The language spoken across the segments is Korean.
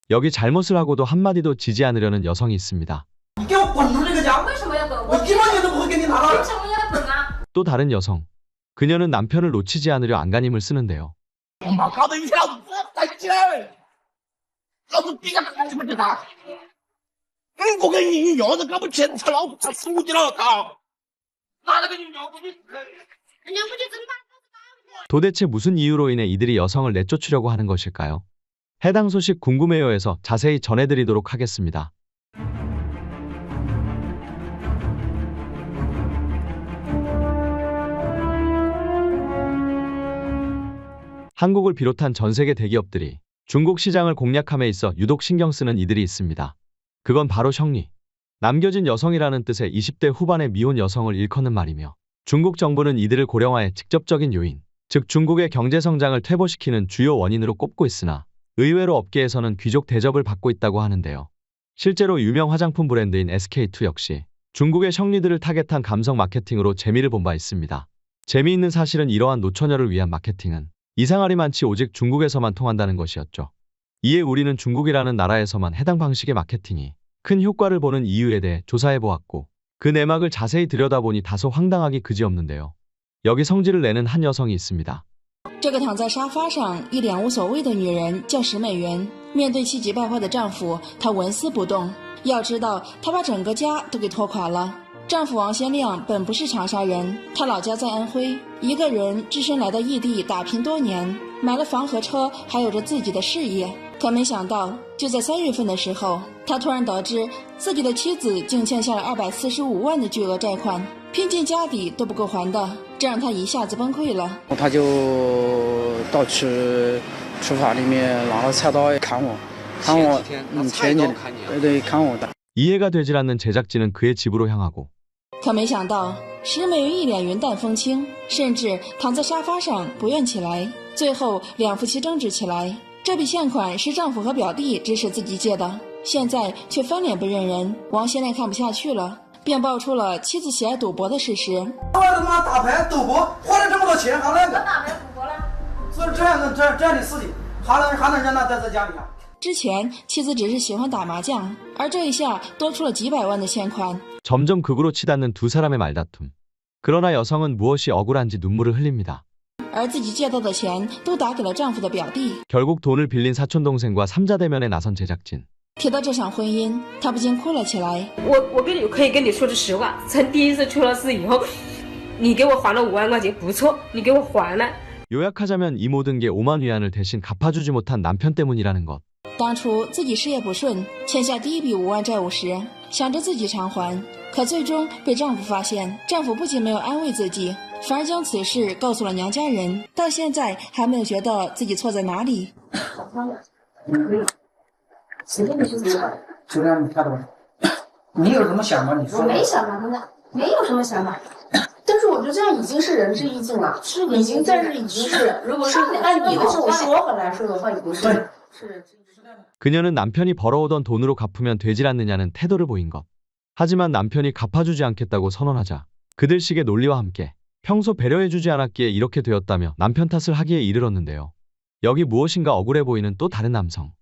여기 잘못을 하고도 한마디도 지지 않으려는 여성이 있습니다. 你给我滚出这个家！为什么要滚？我1万年都不会给你拿到。为什么要滚啊？ 또 다른 여성. 그녀는 남편을 놓치지 않으려 안간힘을 쓰는데요. 我妈搞得一天老子不要带起来，老子逼个干什么去他？我跟你要是搞不清楚，老子他死你了，操！拿那个女妖不去，人家不去怎么办？ 도대체 무슨 이유로 인해 이들이 여성을 내쫓으려고 하는 것일까요? 해당 소식 궁금해요에서 자세히 전해드리도록 하겠습니다. 한국을 비롯한 전 세계 대기업들이 중국 시장을 공략함에 있어 유독 신경 쓰는 이들이 있습니다. 그건 바로 셔리. 남겨진 여성이라는 뜻의 20대 후반의 미혼 여성을 일컫는 말이며 중국 정부는 이들을 고령화의 직접적인 요인, 즉 중국의 경제 성장을 퇴보시키는 주요 원인으로 꼽고 있으나 의외로 업계에서는 귀족 대접을 받고 있다고 하는데요. 실제로 유명 화장품 브랜드인 SK2 역시 중국의 셔리들을 타겟한 감성 마케팅으로 재미를 본 바 있습니다. 재미있는 사실은 이러한 노처녀를 위한 마케팅은 이상하리 많지 오직 중국에서만 통한다는 것이었죠. 이에 우리는 중국이라는 나라에서만 해당 방식의 마케팅이 큰 효과를 보는 이유에 대해 조사해보았고 그 내막을 자세히 들여다보니 다소 황당하기 그지없는데요. 여기 성질을 내는 한 여성이 있습니다. 这个躺在沙发上一脸无所谓的女人叫石美元，面对气急败坏的丈夫，她纹丝不动。要知道，她把整个家都给拖垮了。丈夫王先亮本不是长沙人，他老家在安徽，一个人只身来到异地打拼多年，买了房和车，还有着自己的事业。可没想到，就在3月份的时候，他突然得知自己的妻子竟欠下了245万的巨额债款，拼尽家底都不够还的，这让他一下子崩溃了。他就到厨房里面拿了菜刀砍我，前几天，对，砍我的。 이해가 되질 않는 제작진은 그의 집으로 향하고 可没想到，石美元一脸云淡风轻，甚至躺在沙发上不愿起来。最后，两夫妻争执起来。这笔欠款是丈夫和表弟指使自己借的，现在却翻脸不认人。王先亮看不下去了，便爆出了妻子喜爱赌博的事实。他妈打牌赌博，花了这么多钱，还能我打牌赌博了？做这样的事情，还能让他待在家里啊？ 之前妻子只是喜欢打麻将，而这一下多出了几百万的欠款。 점점 극으로 치닫는 두 사람의 말다툼. 그러나 여성은 무엇이 억울한지 눈물을 흘립니다. 而自己借到的钱都打给了丈夫的表弟。 결국 돈을 빌린 사촌동생과 삼자대면에 나선 제작진. 提到这场婚姻，她不禁哭了起来。我可以跟你说句实话，从第一次出了事以后，你给我还了5万块钱，不错，你给我还了。 요약하자면 이 모든 게 5만 위안을 대신 갚아주지 못한 남편 때문이라는 것. 当初自己事业不顺，欠下第一笔5万债务时，想着自己偿还，可最终被丈夫发现。丈夫不仅没有安慰自己，反而将此事告诉了娘家人，到现在还没有觉得自己错在哪里。随便你就让你看到吧。你有什么想法？你说。我没想法，真的没有什么想法。但是我觉得这样已经是仁至义尽了，已经，但是已经是，如果是按你的这种说法来说的话，已经是。 그녀는 남편이 벌어오던 돈으로 갚으면 되질 않느냐는 태도를 보인 것. 하지만 남편이 갚아주지 않겠다고 선언하자 그들식의 논리와 함께 평소 배려해주지 않았기에 이렇게 되었다며 남편 탓을 하기에 이르렀는데요. 여기 무엇인가 억울해 보이는 또 다른 남성.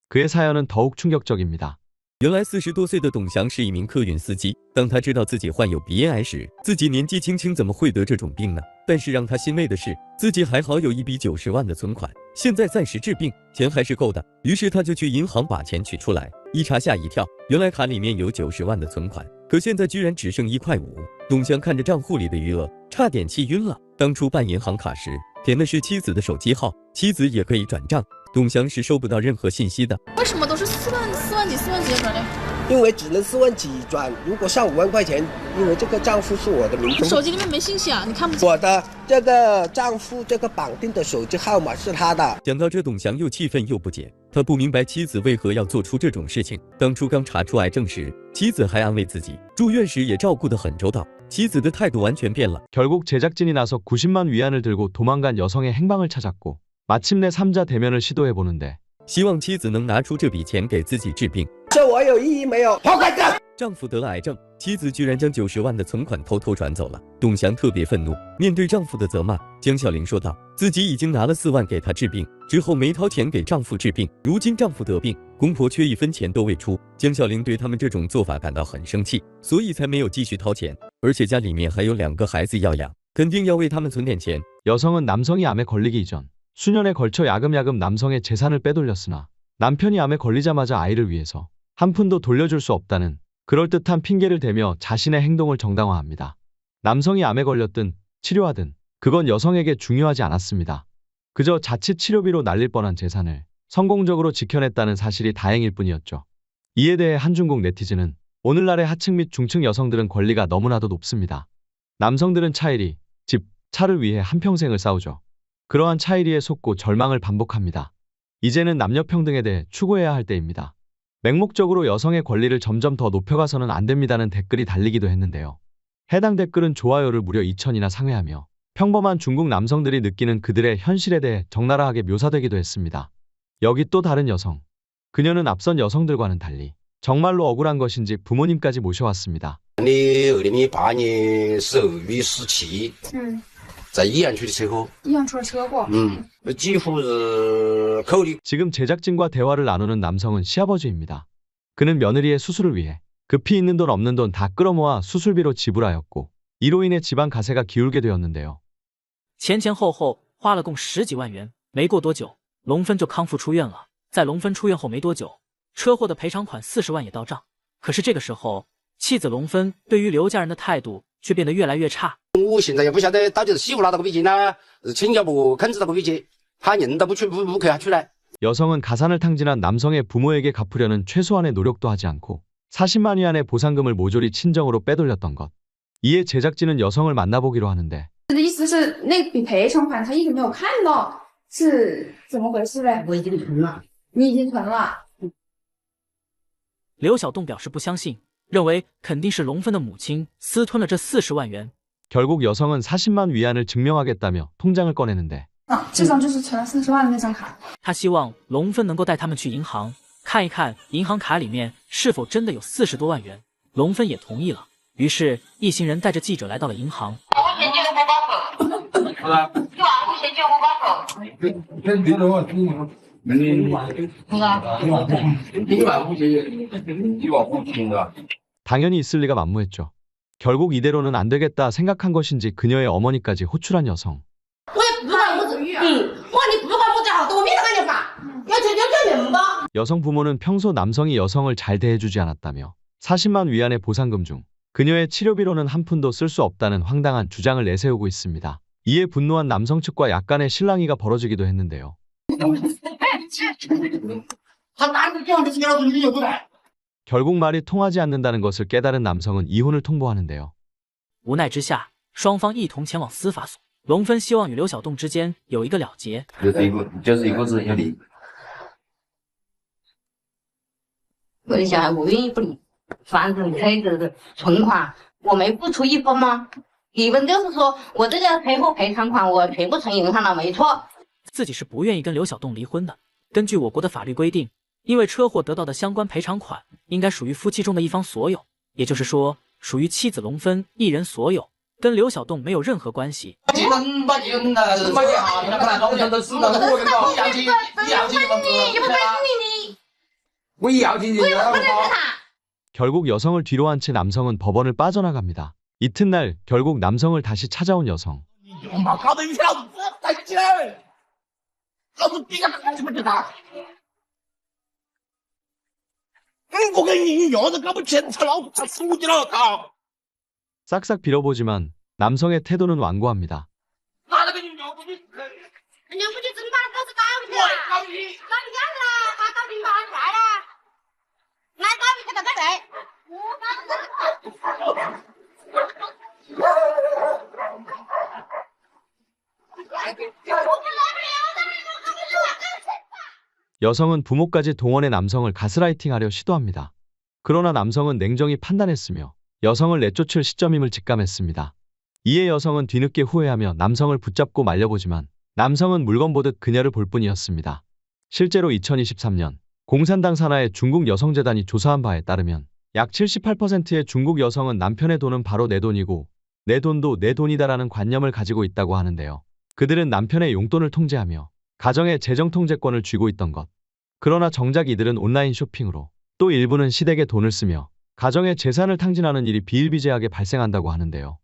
그의 사연은 더욱 충격적입니다. 原来40多岁的董翔是一名客运司机。当他知道自己患有鼻咽癌时，自己年纪轻轻怎么会得这种病呢？但是让他欣慰的是，自己还好有一笔90万的存款，现在暂时治病，钱还是够的。于是他就去银行把钱取出来，一查吓一跳，原来卡里面有90万的存款，可现在居然只剩1块5。董翔看着账户里的余额，差点气晕了。当初办银行卡时，填的是妻子的手机号，妻子也可以转账。 董翔是收不到任何信息的。为什么都是4万几转的？因为只能4万几转，如果上5万块钱，因为这个账户是我的名字。手机里面没信息啊，你看不清。我的这个账户这个绑定的手机号码是他的。讲到这，董翔又气愤又不解，他不明白妻子为何要做出这种事情。当初刚查出癌症时，妻子还安慰自己，住院时也照顾得很周到。妻子的态度完全变了。 결국 제작진이 나서 90만 위안을 들고 도망간 여성의 행방을 찾았고 마침내 3자 대면을 시도해보는데 希望妻子能拿出这笔钱给自己治病。这我有异议没有？抛开这！丈夫得了癌症，妻子居然将90万的存款偷偷转走了。董祥特别愤怒，面对丈夫的责骂，江小玲说道：“自己已经拿了4万给他治病，之后没掏钱给丈夫治病，如今丈夫得病，公婆却1分钱都未出。”江小玲对他们这种做法感到很生气，所以才没有继续掏钱。而且家里面还有2个孩子要养，肯定要为他们存点钱。 여성은 남성이 암에 걸리기 이전 수년에 걸쳐 야금야금 남성의 재산을 빼돌렸으나 남편이 암에 걸리자마자 아이를 위해서 한 푼도 돌려줄 수 없다는 그럴듯한 핑계를 대며 자신의 행동을 정당화합니다. 남성이 암에 걸렸든 치료하든 그건 여성에게 중요하지 않았습니다. 그저 자칫 치료비로 날릴 뻔한 재산을 성공적으로 지켜냈다는 사실이 다행일 뿐이었죠. 이에 대해 한중국 네티즌은 오늘날의 하층 및 중층 여성들은 권리가 너무나도 높습니다. 남성들은 차일이, 집, 차를 위해 한평생을 싸우죠. 그러한 차일이에 속고 절망을 반복합니다. 이제는 남녀평등에 대해 추구해야 할 때입니다. 맹목적으로 여성의 권리를 점점 더 높여가서는 안 됩니다는 댓글이 달리기도 했는데요. 해당 댓글은 좋아요를 무려 2,000이나 상회하며 평범한 중국 남성들이 느끼는 그들의 현실에 대해 적나라하게 묘사되기도 했습니다. 여기 또 다른 여성. 그녀는 앞선 여성들과는 달리 정말로 억울한 것인지 부모님까지 모셔왔습니다. 你2年8년 12월 17일 在医院出的车祸，医院出了车祸。几乎是口里。 지금 제작진과 대화를 나누는 남성은 시아버지입니다. 그는 며느리의 수술을 위해 급히 있는 돈 없는 돈 다 끌어모아 수술비로 지불하였고 이로 인해 집안 가세가 기울게 되었는데요. 前前后后花了共10几万元，没过多久，龙芬就康复出院了。在龙芬出院后没多久，车祸的赔偿款40万也到账。可是这个时候，妻子龙芬对于刘家人的态度却变得越来越差。 我现在也不晓得到底是媳妇拿到个笔钱呢，是亲家不肯知道个笔钱，他人都不去不给他出来。 여성은 가산을 탕진한 남성의 부모에게 갚으려는 최소한의 노력도 하지 않고 40만 위안의 보상금을 모조리 친정으로 빼돌렸던 것. 이에 제작진은 여성을 만나보기로 하는데 的意思是那笔赔偿款他一直没有看到，是怎么回事嘞？我已经存了，你已经存了。刘小栋表示不相信，认为肯定是龙芬的母亲私吞了这40万元。 결국 여성은 40만 위안을 증명하겠다며 통장을 꺼내는데 这张就是存了40万的那张卡。他希望龙芬能够带他们去银行看一看，银行卡里面是否真的有40多万元。龙芬也同意了，于是一行人带着记者来到了银行。당연히 있을 리가 만무했죠. 결국 이대로는 안 되겠다 생각한 것인지 그녀의 어머니까지 호출한 여성. 여성 부모는 평소 남성이 여성을 잘 대해주지 않았다며 40만 위안의 보상금 중 그녀의 치료비로는 한 푼도 쓸 수 없다는 황당한 주장을 내세우고 있습니다. 이에 분노한 남성 측과 약간의 실랑이가 벌어지기도 했는데요. 결국 말이 통하지 않는다는 것을 깨달은 남성은 이혼을 통보하는데요. 无奈之下，双方一同前往司法所。龙芬希望与刘小栋之间有一个了结。就是一个字要离。我的小孩我愿意不离，反正车子的存款我没付出1分吗？你们就是说我这个车祸赔偿款我全部存银行了，没错。自己是不愿意跟刘小栋离婚的。根据我国的法律规定，因为车祸得到的相关赔偿款应该属于夫妻中的一方所有，也就是说，属于妻子龙芬一人所有，跟刘小栋没有任何关系。결국 여성을 뒤로 한 채 남성은 법원을 빠져나갑니다. 이튿날 결국 남성을 다시 찾아온 여성. 싹싹 빌어보지만 남성의 태도는 완고합니다. 여성은 부모까지 동원해 남성을 가스라이팅하려 시도합니다. 그러나 남성은 냉정히 판단했으며 여성을 내쫓을 시점임을 직감했습니다. 이에 여성은 뒤늦게 후회하며 남성을 붙잡고 말려보지만 남성은 물건 보듯 그녀를 볼 뿐이었습니다. 실제로 2023년 공산당 산하의 중국 여성재단이 조사한 바에 따르면 약 78%의 중국 여성은 남편의 돈은 바로 내 돈이고 내 돈도 내 돈이다라는 관념을 가지고 있다고 하는데요. 그들은 남편의 용돈을 통제하며 가정의 재정 통제권을 쥐고 있던 것. 그러나 정작 이들은 온라인 쇼핑으로 또 일부는 시댁의 돈을 쓰며 가정의 재산을 탕진하는 일이 비일비재하게 발생한다고 하는데요.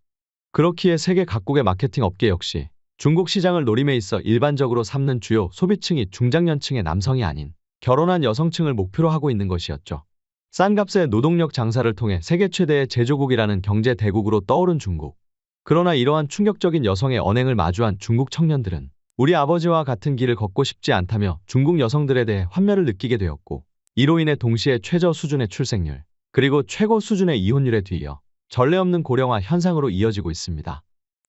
그렇기에 세계 각국의 마케팅 업계 역시 중국 시장을 노림에 있어 일반적으로 삼는 주요 소비층이 중장년층의 남성이 아닌 결혼한 여성층을 목표로 하고 있는 것이었죠. 싼 값의 노동력 장사를 통해 세계 최대의 제조국이라는 경제 대국으로 떠오른 중국. 그러나 이러한 충격적인 여성의 언행을 마주한 중국 청년들은 우리 아버지와 같은 길을 걷고 싶지 않다며 중국 여성들에 대해 환멸을 느끼게 되었고, 이로 인해 동시에 최저 수준의 출생률, 그리고 최고 수준의 이혼율에 뒤이어 전례 없는 고령화 현상으로 이어지고 있습니다.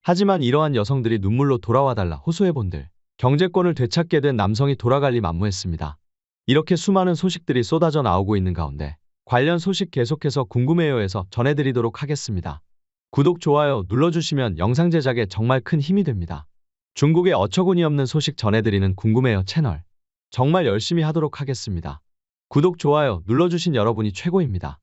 하지만 이러한 여성들이 눈물로 돌아와달라 호소해본들 경제권을 되찾게 된 남성이 돌아갈 리 만무했습니다. 이렇게 수많은 소식들이 쏟아져 나오고 있는 가운데 관련 소식 계속해서 궁금해요에서 전해드리도록 하겠습니다. 구독, 좋아요 눌러주시면 영상 제작에 정말 큰 힘이 됩니다. 중국의 어처구니 없는 소식 전해드리는 궁금해요 채널 정말 열심히 하도록 하겠습니다. 구독, 좋아요 눌러주신 여러분이 최고입니다.